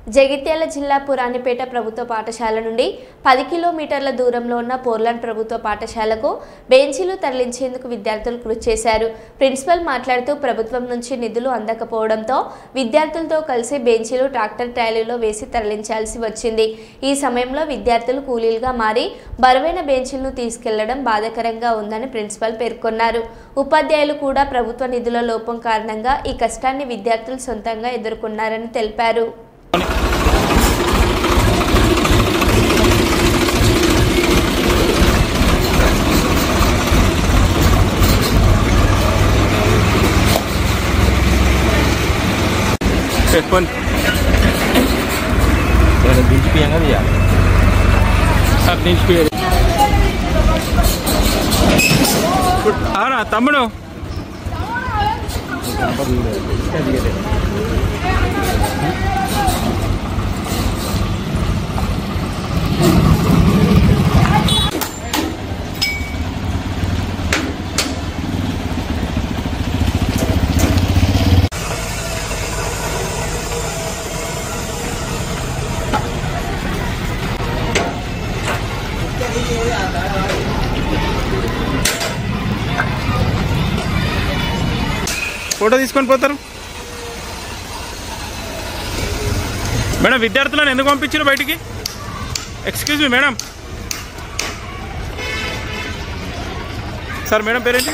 జగిత్యాల జిల్లా పురాణిపేట ప్రభుత్వ పాఠశాల నుండి 10 కిలోమీటర్ల దూరంలో ఉన్న పోర్లాండ్ ప్రభుత్వ పాఠశాలకు బెంచీలు తరలించేందుకు విద్యార్థులు కృషి చేశారు. ప్రిన్సిపల్ మాట్లాడుతూ ప్రభుత్వం నుంచి నిధులు అందకపోవడంతో విద్యార్థులతో కలిసి బెంచీలు ట్రాక్టర్ ట్రాలీలో వేసి తరలించాల్సి వచ్చింది. ఈ సమయంలో విద్యార్థులు కూలీలుగా మారి బరువైన బెంచీలను తీసుకెళ్లడం బాధాకరంగా ఉందని ప్రిన్సిపల్ పేర్కొన్నారు. ఉపాధ్యాయులు కూడా ప్రభుత్వ నిధుల లోపం కారణంగా ఈ కష్టాన్ని విద్యార్థులు సొంతంగా ఎదుర్కొన్నారని తెలిపారు. తమ్ముడు ఫోటో తీసుకొని పోతారు. మేడం విద్యార్థులను ఎందుకు పంపించారు బయటికి? Excuse me madam. Sir madam పేరేంటి?